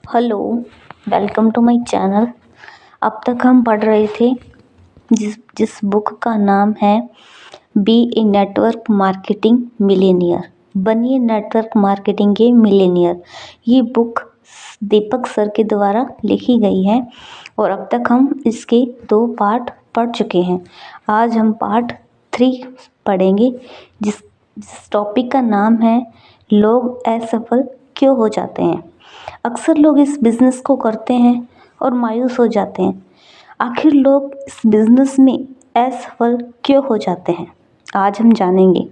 Hello, welcome to my channel. अब तक हम पढ़ रहे थे जिस बुक का नाम है B a network marketing Millionaire. बनिए नेटवर्क मार्केटिंग के मिलेनियर। ये बुक दीपक सर के द्वारा लिखी गई है और अब तक हम इसके 2 पार्ट पढ़ चुके हैं। आज हम पार्ट 3 पढ़ेंगे जिस टॉपिक का नाम है लोग असफल क्यों हो जाते हैं। अक्सर लोग इस बिज़नेस को करते हैं और मायूस हो जाते हैं। आखिर लोग इस बिज़नेस में असफल क्यों हो जाते हैं, आज हम जानेंगे।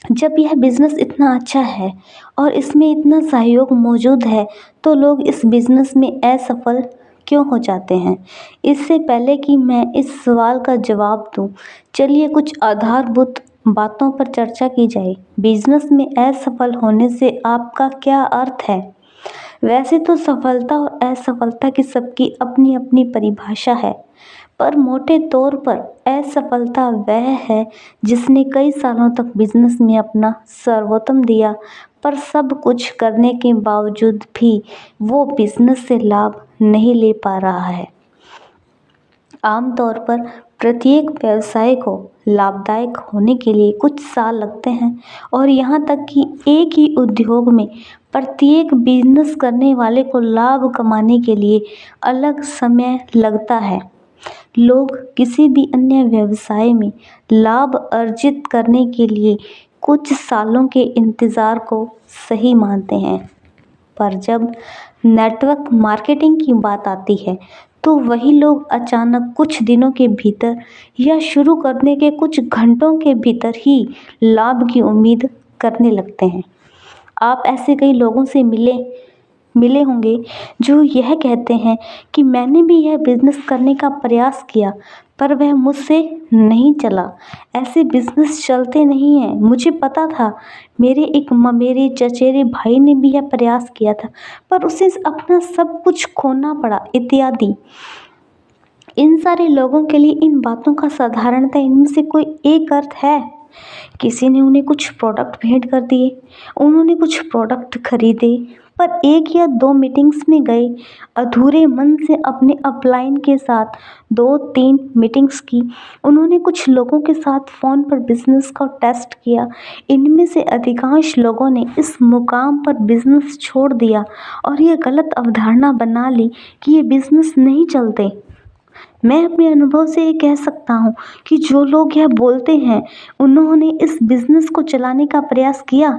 जब यह बिज़नेस इतना अच्छा है और इसमें इतना सहयोग मौजूद है तो लोग इस बिज़नेस में असफल क्यों हो जाते हैं। इससे पहले कि मैं इस सवाल का जवाब दूं, चलिए कुछ आधारभूत बातों पर चर्चा की जाए। बिज़नेस में असफल होने से आपका क्या अर्थ है। वैसे तो सफलता और असफलता की सबकी अपनी अपनी परिभाषा है, पर मोटे तौर पर असफलता वह है जिसने कई सालों तक बिजनेस में अपना सर्वोत्तम दिया, पर सब कुछ करने के बावजूद भी वो बिजनेस से लाभ नहीं ले पा रहा है। आमतौर पर प्रत्येक व्यवसाय को लाभदायक होने के लिए कुछ साल लगते हैं और यहाँ तक कि एक ही उद्योग में प्रत्येक बिजनेस करने वाले को लाभ कमाने के लिए अलग समय लगता है। लोग किसी भी अन्य व्यवसाय में लाभ अर्जित करने के लिए कुछ सालों के इंतज़ार को सही मानते हैं, पर जब नेटवर्क मार्केटिंग की बात आती है तो वही लोग अचानक कुछ दिनों के भीतर या शुरू करने के कुछ घंटों के भीतर ही लाभ की उम्मीद करने लगते हैं। आप ऐसे कई लोगों से मिले होंगे जो यह कहते हैं कि मैंने भी यह बिज़नेस करने का प्रयास किया पर वह मुझसे नहीं चला। ऐसे बिज़नेस चलते नहीं हैं। मुझे पता था, मेरे चचेरे भाई ने भी यह प्रयास किया था पर उसे अपना सब कुछ खोना पड़ा इत्यादि। इन सारे लोगों के लिए इन बातों का साधारणतः इनमें से कोई एक अर्थ है। किसी ने उन्हें कुछ प्रोडक्ट भेंट कर दिए, उन्होंने कुछ प्रोडक्ट खरीदे, पर 1 या 2 मीटिंग्स में गए, अधूरे मन से अपने अपलाइन के साथ 2-3 मीटिंग्स की। उन्होंने कुछ लोगों के साथ फ़ोन पर बिजनेस का टेस्ट किया। इनमें से अधिकांश लोगों ने इस मुकाम पर बिजनेस छोड़ दिया और यह गलत अवधारणा बना ली कि ये बिजनेस नहीं चलते। मैं अपने अनुभव से ये कह सकता हूँ कि जो लोग यह बोलते हैं उन्होंने इस बिज़नेस को चलाने का प्रयास किया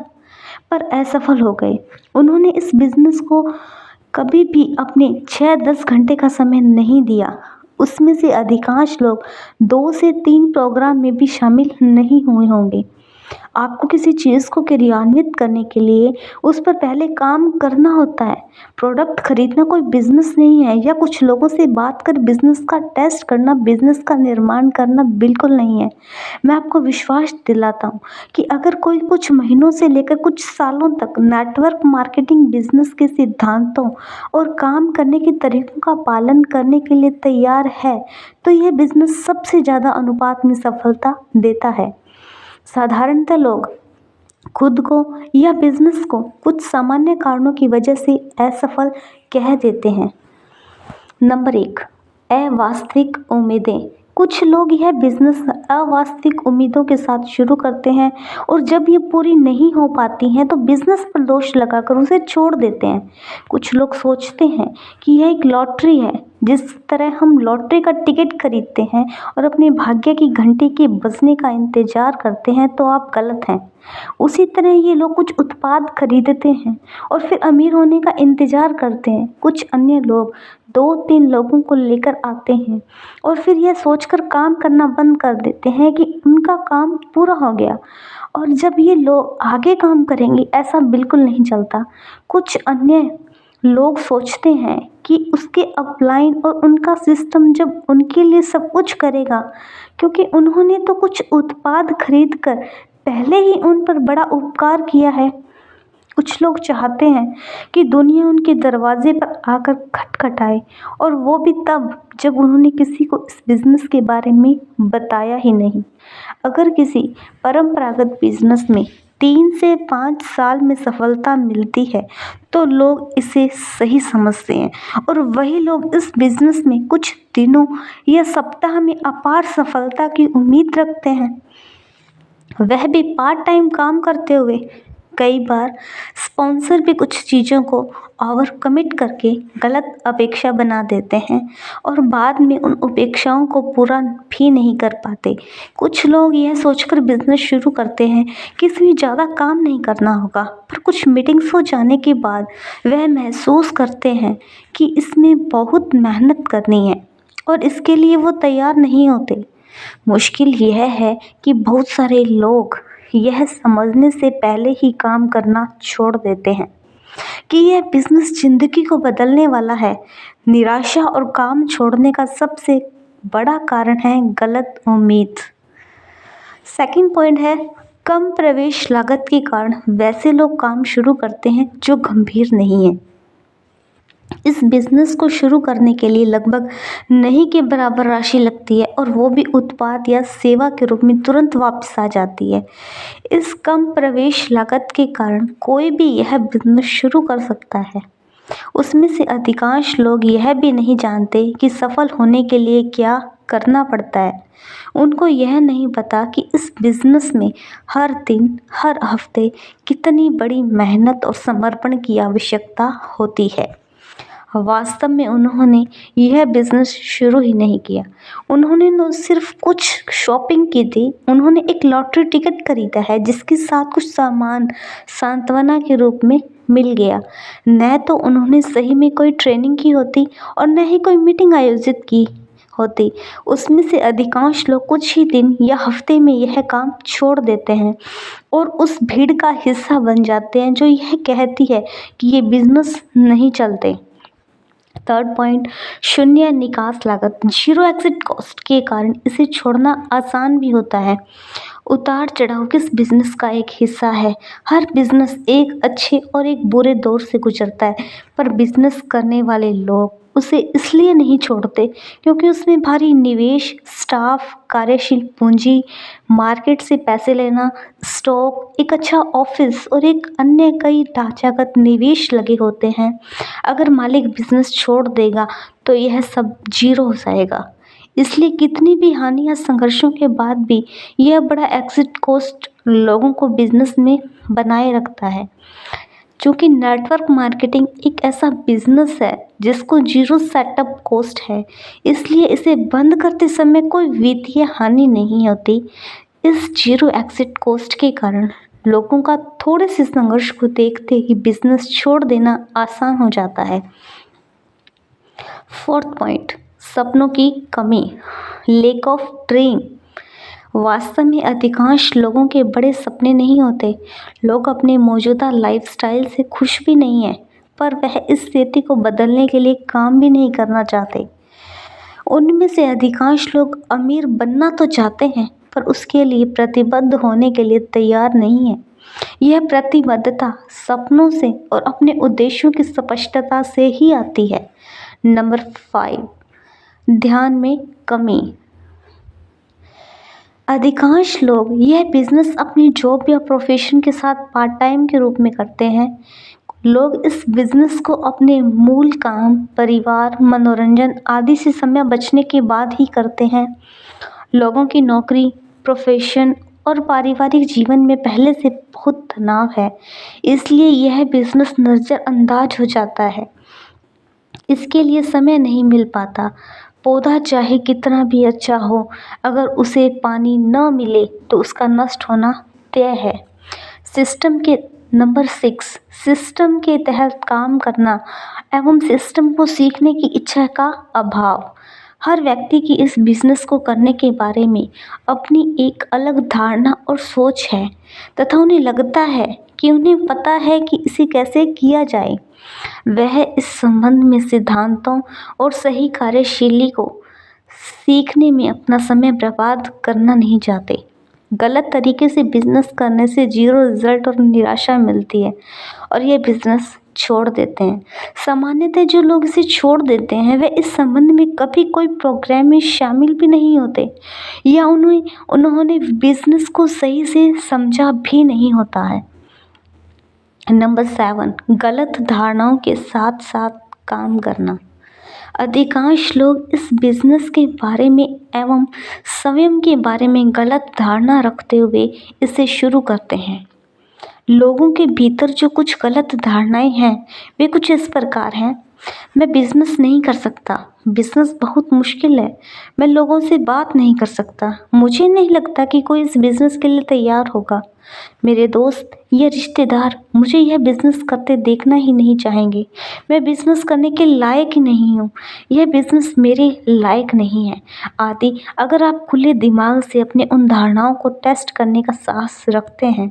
पर असफल हो गए। उन्होंने इस बिज़नेस को कभी भी अपने 6-10 घंटे का समय नहीं दिया। उसमें से अधिकांश लोग 2 से 3 प्रोग्राम में भी शामिल नहीं हुए होंगे। आपको किसी चीज़ को क्रियान्वित करने के लिए उस पर पहले काम करना होता है। प्रोडक्ट खरीदना कोई बिजनेस नहीं है, या कुछ लोगों से बात कर बिजनेस का टेस्ट करना, बिजनेस का निर्माण करना बिल्कुल नहीं है। मैं आपको विश्वास दिलाता हूँ कि अगर कोई कुछ महीनों से लेकर कुछ सालों तक नेटवर्क मार्केटिंग बिजनेस के सिद्धांतों और काम करने के तरीकों का पालन करने के लिए तैयार है तो यह बिजनेस सबसे ज़्यादा अनुपात में सफलता देता है। साधारणतः लोग खुद को या बिजनेस को कुछ सामान्य कारणों की वजह से असफल कह देते हैं। नंबर 1, अवास्तविक उम्मीदें। कुछ लोग यह बिजनेस अवास्तविक उम्मीदों के साथ शुरू करते हैं और जब ये पूरी नहीं हो पाती हैं तो बिजनेस पर दोष लगाकर उसे छोड़ देते हैं। कुछ लोग सोचते हैं कि यह एक लॉटरी है। जिस तरह हम लॉटरी का टिकट खरीदते हैं और अपने भाग्य की घंटी के बजने का इंतजार करते हैं, तो आप गलत हैं। उसी तरह ये लोग कुछ उत्पाद खरीदते हैं और फिर अमीर होने का इंतजार करते हैं। कुछ अन्य लोग 2-3 लोगों को लेकर आते हैं और फिर यह सोचकर काम करना बंद कर देते हैं कि उनका काम पूरा हो गया, और जब ये लोग आगे काम करेंगे। ऐसा बिल्कुल नहीं चलता। कुछ अन्य लोग सोचते हैं कि उसके अपलाइन और उनका सिस्टम जब उनके लिए सब कुछ करेगा, क्योंकि उन्होंने तो कुछ उत्पाद खरीद कर पहले ही उन पर बड़ा उपकार किया है। कुछ लोग चाहते हैं कि दुनिया उनके दरवाजे पर आकर खटखटाए, और वो भी तब जब उन्होंने किसी को इस बिज़नेस के बारे में बताया ही नहीं। अगर किसी परंपरागत बिजनेस में 3 से 5 साल में सफलता मिलती है तो लोग इसे सही समझते हैं, और वही लोग इस बिजनेस में कुछ दिनों या सप्ताह में अपार सफलता की उम्मीद रखते हैं, वह भी पार्ट टाइम काम करते हुए। कई बार स्पॉन्सर भी कुछ चीज़ों को ओवर कमिट करके गलत अपेक्षा बना देते हैं और बाद में उन अपेक्षाओं को पूरा भी नहीं कर पाते। कुछ लोग यह सोचकर बिजनेस शुरू करते हैं कि इसमें ज़्यादा काम नहीं करना होगा, पर कुछ मीटिंग्स हो जाने के बाद वह महसूस करते हैं कि इसमें बहुत मेहनत करनी है और इसके लिए वो तैयार नहीं होते। मुश्किल यह है कि बहुत सारे लोग यह समझने से पहले ही काम करना छोड़ देते हैं कि यह बिजनेस जिंदगी को बदलने वाला है। निराशा और काम छोड़ने का सबसे बड़ा कारण है गलत उम्मीद। सेकंड पॉइंट है कम प्रवेश लागत के कारण वैसे लोग काम शुरू करते हैं जो गंभीर नहीं है। इस बिजनेस को शुरू करने के लिए लगभग नहीं के बराबर राशि लगती है और वो भी उत्पाद या सेवा के रूप में तुरंत वापस आ जाती है। इस कम प्रवेश लागत के कारण कोई भी यह बिजनेस शुरू कर सकता है। उसमें से अधिकांश लोग यह भी नहीं जानते कि सफल होने के लिए क्या करना पड़ता है। उनको यह नहीं पता कि इस बिजनेस में हर दिन हर हफ्ते कितनी बड़ी मेहनत और समर्पण की आवश्यकता होती है। वास्तव में उन्होंने यह बिजनेस शुरू ही नहीं किया, उन्होंने न सिर्फ कुछ शॉपिंग की थी, उन्होंने एक लॉटरी टिकट खरीदा है जिसके साथ कुछ सामान सांत्वना के रूप में मिल गया। न तो उन्होंने सही में कोई ट्रेनिंग की होती और न ही कोई मीटिंग आयोजित की होती। उसमें से अधिकांश लोग कुछ ही दिन या हफ्ते में यह काम छोड़ देते हैं और उस भीड़ का हिस्सा बन जाते हैं जो यह कहती है कि ये बिजनेस नहीं चलते। थर्ड पॉइंट शून्य निकास लागत, जीरो एग्जिट कॉस्ट के कारण इसे छोड़ना आसान भी होता है। उतार चढ़ाव किस बिजनेस का एक हिस्सा है। हर बिजनेस एक अच्छे और एक बुरे दौर से गुजरता है, पर बिजनेस करने वाले लोग उसे इसलिए नहीं छोड़ते क्योंकि उसमें भारी निवेश, स्टाफ, कार्यशील पूंजी, मार्केट से पैसे लेना, स्टॉक, एक अच्छा ऑफिस और एक अन्य कई ढांचागत निवेश लगे होते हैं। अगर मालिक बिजनेस छोड़ देगा तो यह सब जीरो हो जाएगा। इसलिए कितनी भी हानि या संघर्षों के बाद भी यह बड़ा एग्जिट कॉस्ट लोगों को बिजनेस में बनाए रखता है। क्योंकि नेटवर्क मार्केटिंग एक ऐसा बिजनेस है जिसको जीरो सेटअप कॉस्ट है, इसलिए इसे बंद करते समय कोई वित्तीय हानि नहीं होती। इस जीरो एग्जिट कॉस्ट के कारण लोगों का थोड़े से संघर्ष को देखते ही बिजनेस छोड़ देना आसान हो जाता है। फोर्थ पॉइंट सपनों की कमी, लैक ऑफ ड्रीम। वास्तव में अधिकांश लोगों के बड़े सपने नहीं होते। लोग अपने मौजूदा लाइफस्टाइल से खुश भी नहीं हैं, पर वह इस स्थिति को बदलने के लिए काम भी नहीं करना चाहते। उनमें से अधिकांश लोग अमीर बनना तो चाहते हैं, पर उसके लिए प्रतिबद्ध होने के लिए तैयार नहीं है। यह प्रतिबद्धता सपनों से और अपने उद्देश्यों की स्पष्टता से ही आती है। नंबर 5 ध्यान में कमी। अधिकांश लोग यह बिजनेस अपनी जॉब या प्रोफेशन के साथ पार्ट टाइम के रूप में करते हैं। लोग इस बिजनेस को अपने मूल काम, परिवार, मनोरंजन आदि से समय बचने के बाद ही करते हैं। लोगों की नौकरी, प्रोफेशन और पारिवारिक जीवन में पहले से बहुत तनाव है, इसलिए यह बिजनेस नज़रअंदाज हो जाता है। इसके लिए समय नहीं मिल पाता। पौधा चाहे कितना भी अच्छा हो, अगर उसे पानी न मिले तो उसका नष्ट होना तय है। नंबर 6 सिस्टम के तहत काम करना एवं सिस्टम को सीखने की इच्छा का अभाव। हर व्यक्ति की इस बिजनेस को करने के बारे में अपनी एक अलग धारणा और सोच है तथा उन्हें लगता है कि उन्हें पता है कि इसे कैसे किया जाए। वह इस संबंध में सिद्धांतों और सही कार्यशैली को सीखने में अपना समय बर्बाद करना नहीं चाहते। गलत तरीके से बिजनेस करने से ज़ीरो रिजल्ट और निराशा मिलती है और ये बिजनेस छोड़ देते हैं। सामान्यतः जो लोग इसे छोड़ देते हैं वे इस संबंध में कभी कोई प्रोग्राम में शामिल भी नहीं होते या उन्होंने बिजनेस को सही से समझा भी नहीं होता है। नंबर 7, गलत धारणाओं के साथ साथ काम करना। अधिकांश लोग इस बिजनेस के बारे में एवं स्वयं के बारे में गलत धारणा रखते हुए इसे शुरू करते हैं। लोगों के भीतर जो कुछ गलत धारणाएं हैं वे कुछ इस प्रकार हैं। मैं बिजनेस नहीं कर सकता, बिजनेस बहुत मुश्किल है, मैं लोगों से बात नहीं कर सकता, मुझे नहीं लगता कि कोई इस बिजनेस के लिए तैयार होगा, मेरे दोस्त या रिश्तेदार मुझे यह बिजनेस करते देखना ही नहीं चाहेंगे, मैं बिजनेस करने के लायक ही नहीं हूँ, यह बिजनेस मेरे लायक नहीं है आदि। अगर आप खुले दिमाग से अपने उन धारणाओं को टेस्ट करने का साहस रखते हैं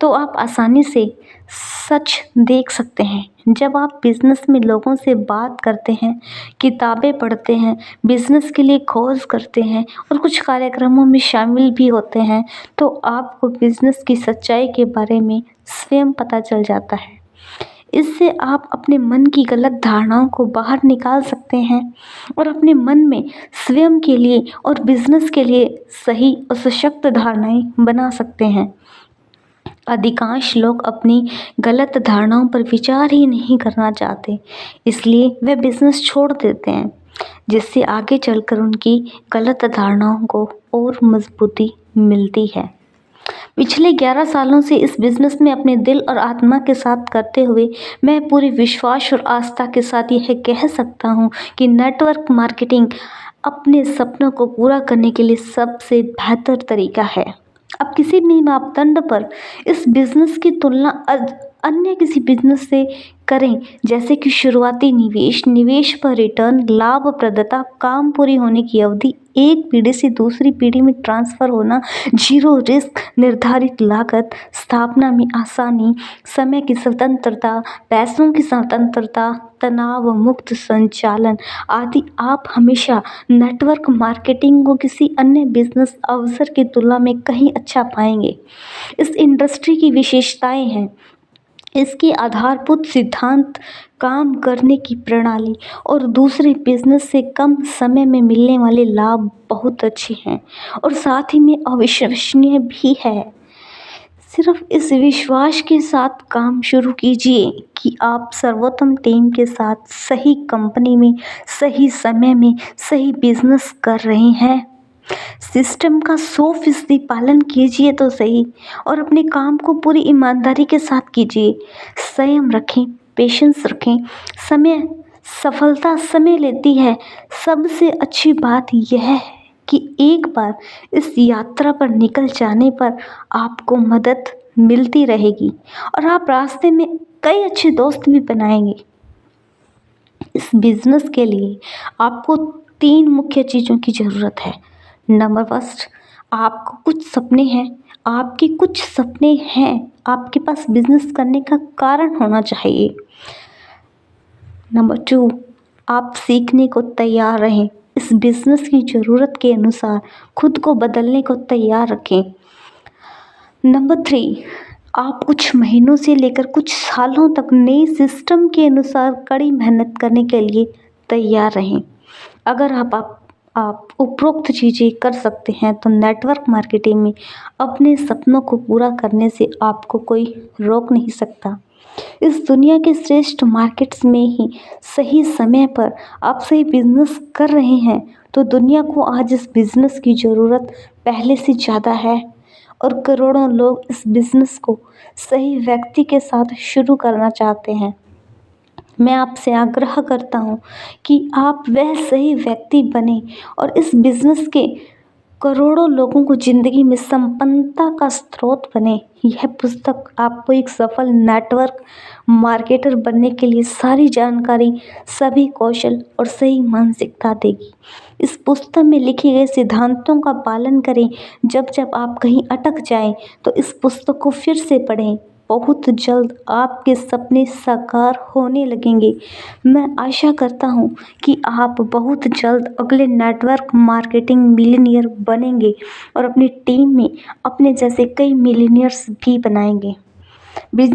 तो आप आसानी से सच देख सकते हैं। जब आप बिजनेस में लोगों से बात करते हैं, किताबें पढ़ते हैं, बिजनेस के लिए खोज करते हैं और कुछ कार्यक्रमों में शामिल भी होते हैं तो आपको बिजनेस की सच्चाई के बारे में स्वयं पता चल जाता है। इससे आप अपने मन की गलत धारणाओं को बाहर निकाल सकते हैं और अपने मन में स्वयं के लिए और बिजनेस के लिए सही और सशक्त धारणाएं बना सकते हैं। अधिकांश लोग अपनी गलत धारणाओं पर विचार ही नहीं करना चाहते, इसलिए वे बिजनेस छोड़ देते हैं, जिससे आगे चलकर उनकी गलत धारणाओं को और मजबूती मिलती है। पिछले 11 सालों से इस बिजनेस में अपने दिल और आत्मा के साथ करते हुए मैं पूरे विश्वास और आस्था के साथ यह कह सकता हूँ कि नेटवर्क मार्केटिंग अपने सपनों को पूरा करने के लिए सबसे बेहतर तरीका है। अब किसी भी मापदंड पर इस बिजनेस की तुलना अन्य किसी बिजनेस से करें, जैसे कि शुरुआती निवेश, निवेश पर रिटर्न, लाभप्रदता, काम पूरी होने की अवधि, एक पीढ़ी से दूसरी पीढ़ी में ट्रांसफ़र होना, जीरो रिस्क, निर्धारित लागत, स्थापना में आसानी, समय की स्वतंत्रता, पैसों की स्वतंत्रता, तनाव मुक्त संचालन आदि। आप हमेशा नेटवर्क मार्केटिंग को किसी अन्य बिजनेस अवसर की तुलना में कहीं अच्छा पाएंगे। इस इंडस्ट्री की विशेषताएं हैं इसकी आधारभूत सिद्धांत, काम करने की प्रणाली और दूसरे बिजनेस से कम समय में मिलने वाले लाभ बहुत अच्छे हैं और साथ ही में अविश्वसनीय भी है। सिर्फ इस विश्वास के साथ काम शुरू कीजिए कि आप सर्वोत्तम टीम के साथ सही कंपनी में सही समय में सही बिजनेस कर रहे हैं। सिस्टम का 100% पालन कीजिए तो सही और अपने काम को पूरी ईमानदारी के साथ कीजिए। संयम रखें, पेशेंस रखें। सफलता समय लेती है। सबसे अच्छी बात यह है कि एक बार इस यात्रा पर निकल जाने पर आपको मदद मिलती रहेगी और आप रास्ते में कई अच्छे दोस्त भी बनाएंगे। इस बिजनेस के लिए आपको 3 मुख्य चीज़ों की ज़रूरत है। नंबर फर्स्ट, आपको कुछ सपने हैं, आपके कुछ सपने हैं, आपके पास बिजनेस करने का कारण होना चाहिए। नंबर 2, आप सीखने को तैयार रहें, इस बिजनेस की ज़रूरत के अनुसार खुद को बदलने को तैयार रखें। नंबर 3, आप कुछ महीनों से लेकर कुछ सालों तक नए सिस्टम के अनुसार कड़ी मेहनत करने के लिए तैयार रहें। अगर आप उपरोक्त चीज़ें कर सकते हैं तो नेटवर्क मार्केटिंग में अपने सपनों को पूरा करने से आपको कोई रोक नहीं सकता। इस दुनिया के श्रेष्ठ मार्केट्स में ही सही समय पर आप सही बिजनेस कर रहे हैं तो दुनिया को आज इस बिजनेस की ज़रूरत पहले से ज़्यादा है और करोड़ों लोग इस बिजनेस को सही व्यक्ति के साथ शुरू करना चाहते हैं। मैं आपसे आग्रह करता हूँ कि आप वह सही व्यक्ति बने और इस बिजनेस के करोड़ों लोगों को ज़िंदगी में संपन्नता का स्रोत बने। यह पुस्तक आपको एक सफल नेटवर्क मार्केटर बनने के लिए सारी जानकारी, सभी कौशल और सही मानसिकता देगी। इस पुस्तक में लिखे गए सिद्धांतों का पालन करें। जब आप कहीं अटक जाएं तो इस पुस्तक को फिर से पढ़ें। बहुत जल्द आपके सपने साकार होने लगेंगे। मैं आशा करता हूँ कि आप बहुत जल्द अगले नेटवर्क मार्केटिंग मिलियनियर बनेंगे और अपनी टीम में अपने जैसे कई मिलियनियर्स भी बनाएंगे।